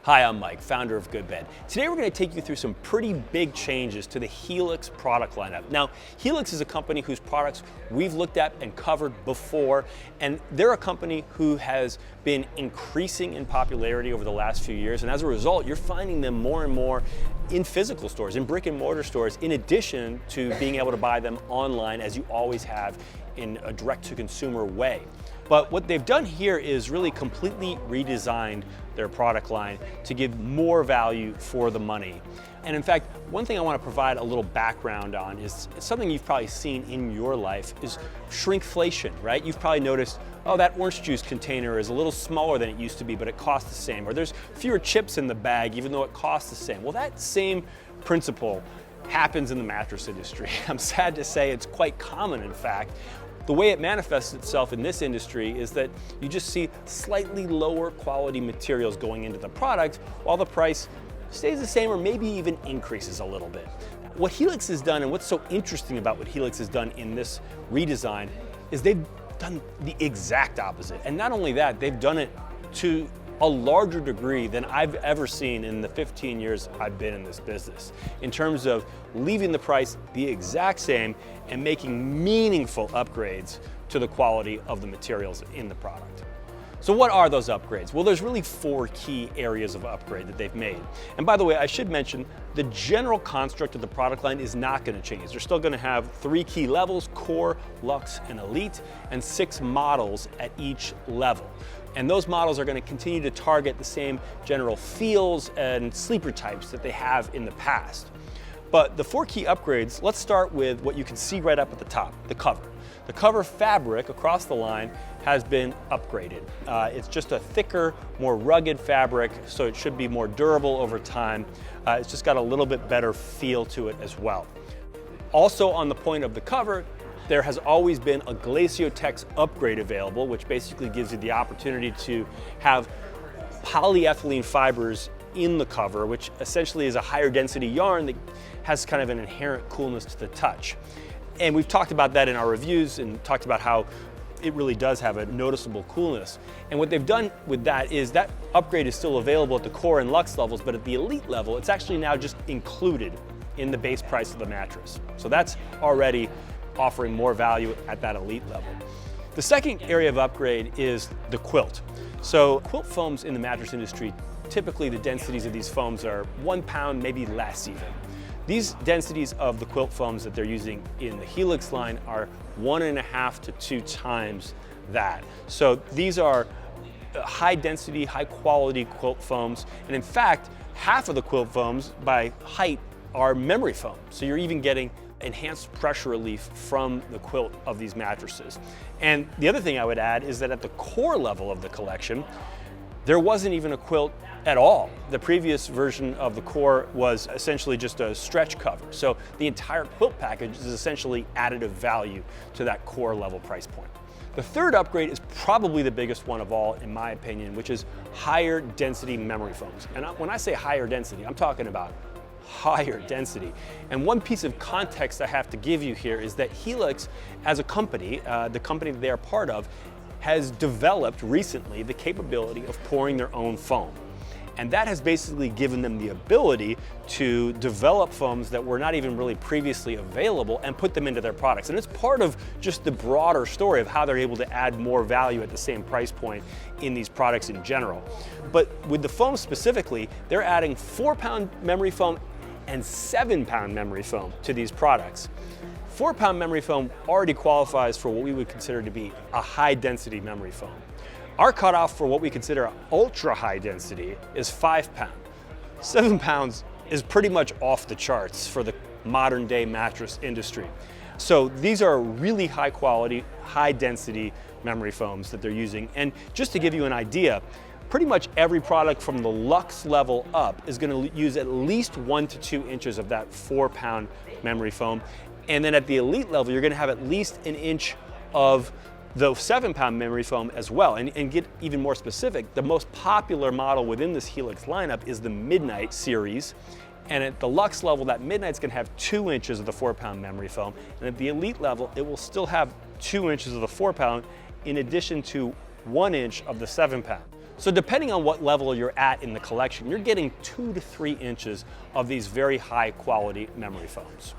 Hi, I'm Mike, founder of GoodBed. Today we're going to take you through some pretty big changes to the Helix product lineup. Now, Helix is a company whose products we've looked at and covered before, and they're a company who has been increasing in popularity over the last few years, and as a result, you're finding them more and more in physical stores, in brick and mortar stores, in addition to being able to buy them online as you always have in a direct-to-consumer way. But what they've done here is really completely redesigned their product line to give more value for the money. And in fact, one thing I want to provide a little background on is something you've probably seen in your life is shrinkflation, right? You've probably noticed, oh, that orange juice container is a little smaller than it used to be, but it costs the same. Or there's fewer chips in the bag, even though it costs the same. Well, that same principle happens in the mattress industry. I'm sad to say it's quite common, in fact. The way it manifests itself in this industry is that you just see slightly lower quality materials going into the product while the price stays the same or maybe even increases a little bit. What Helix has done, and what's so interesting about what Helix has done in this redesign, is they've done the exact opposite. And not only that, they've done it to a larger degree than I've ever seen in the 15 years I've been in this business, in terms of leaving the price the exact same and making meaningful upgrades to the quality of the materials in the product. So what are those upgrades? Well, there's really 4 key areas of upgrade that they've made. And by the way, I should mention, the general construct of the product line is not going to change. They're still going to have 3 key levels: Core, Luxe, and Elite, and 6 models at each level. And those models are going to continue to target the same general feels and sleeper types that they have in the past. But the 4 key upgrades, let's start with what you can see right up at the top, the cover. The cover fabric across the line has been upgraded. It's just a thicker, more rugged fabric, so it should be more durable over time. It's just got a little bit better feel to it as well. Also on the point of the cover, there has always been a Glaciotex upgrade available, which basically gives you the opportunity to have polyethylene fibers in the cover, which essentially is a higher density yarn that has kind of an inherent coolness to the touch. And we've talked about that in our reviews and talked about how it really does have a noticeable coolness. And what they've done with that is that upgrade is still available at the Core and Luxe levels, but at the Elite level, it's actually now just included in the base price of the mattress. So that's already offering more value at that Elite level. The second area of upgrade is the quilt. So quilt foams in the mattress industry, typically the densities of these foams are 1 pound, maybe less even. These densities of the quilt foams that they're using in the Helix line are 1.5 to 2 times that. So these are high density, high quality quilt foams. And in fact, half of the quilt foams by height are memory foam. So you're even getting enhanced pressure relief from the quilt of these mattresses. And the other thing I would add is that at the Core level of the collection, there wasn't even a quilt at all. The previous version of the Core was essentially just a stretch cover. So the entire quilt package is essentially additive value to that Core level price point. The third upgrade is probably the biggest one of all, in my opinion, which is higher density memory foams. And when I say higher density, I'm talking about higher density. And one piece of context I have to give you here is that Helix, as a company, the company that they are part of, has developed recently the capability of pouring their own foam. And that has basically given them the ability to develop foams that were not even really previously available and put them into their products. And it's part of just the broader story of how they're able to add more value at the same price point in these products in general. But with the foam specifically, they're adding 4-pound memory foam and 7-pound memory foam to these products. 4-pound memory foam already qualifies for what we would consider to be a high density memory foam. Our cutoff for what we consider ultra high density is 5 pound. 7 pounds is pretty much off the charts for the modern day mattress industry. So these are really high quality, high density memory foams that they're using. And just to give you an idea, pretty much every product from the Luxe level up is going to use at least 1 to 2 inches of that 4-pound memory foam. And then at the Elite level, you're going to have at least 1 inch of the 7-pound memory foam as well. And get even more specific, the most popular model within this Helix lineup is the Midnight series. And at the Luxe level, that Midnight's going to have 2 inches of the 4-pound memory foam. And at the Elite level, it will still have 2 inches of the 4-pound in addition to 1 inch of the 7-pound. So depending on what level you're at in the collection, you're getting 2 to 3 inches of these very high quality memory foams.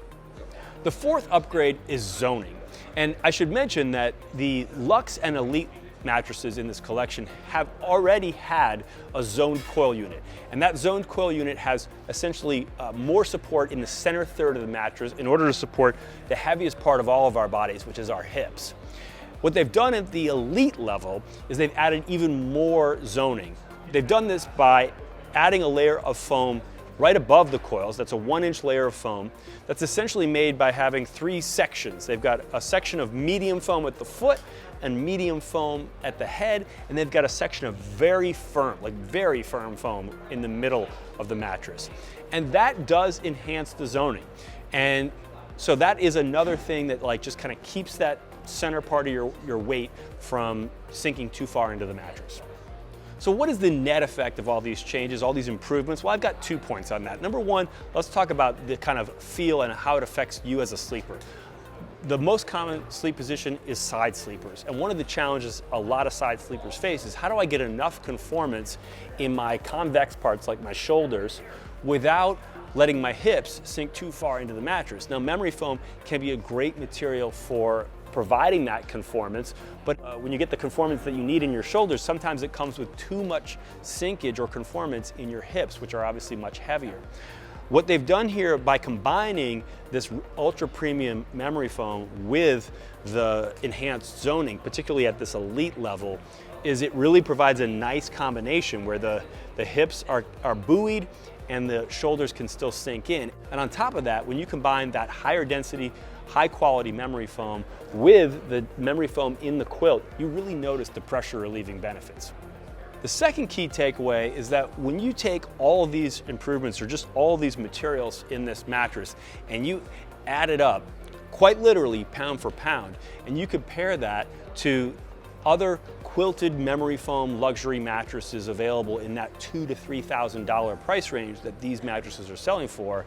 The fourth upgrade is zoning. And I should mention that the Luxe and Elite mattresses in this collection have already had a zoned coil unit. And that zoned coil unit has essentially more support in the center third of the mattress in order to support the heaviest part of all of our bodies, which is our hips. What they've done at the Elite level is they've added even more zoning. They've done this by adding a layer of foam right above the coils. That's a 1-inch layer of foam that's essentially made by having 3 sections. They've got a section of medium foam at the foot and medium foam at the head, and they've got a section of very firm foam in the middle of the mattress. And that does enhance the zoning. And so that is another thing that just kind of keeps that center part of your weight from sinking too far into the mattress. So what is the net effect of all these changes, all these improvements? Well, I've got 2 points on that. Number one, let's talk about the kind of feel and how it affects you as a sleeper. The most common sleep position is side sleepers. And one of the challenges a lot of side sleepers face is how do I get enough conformance in my convex parts like my shoulders without letting my hips sink too far into the mattress. Now, memory foam can be a great material for providing that conformance, but when you get the conformance that you need in your shoulders, sometimes it comes with too much sinkage or conformance in your hips, which are obviously much heavier. What they've done here by combining this ultra premium memory foam with the enhanced zoning, particularly at this Elite level, is it really provides a nice combination where the hips are buoyed and the shoulders can still sink in. And on top of that, when you combine that higher density, high quality memory foam with the memory foam in the quilt, you really notice the pressure relieving benefits. The second key takeaway is that when you take all of these improvements or just all of these materials in this mattress and you add it up, quite literally pound for pound, and you compare that to other quilted memory foam luxury mattresses available in that $2,000 to $3,000 price range that these mattresses are selling for,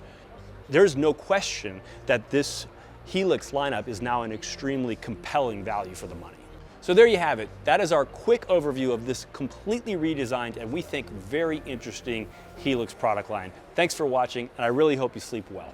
there's no question that this Helix lineup is now an extremely compelling value for the money. So there you have it. That is our quick overview of this completely redesigned and we think very interesting Helix product line. Thanks for watching, and I really hope you sleep well.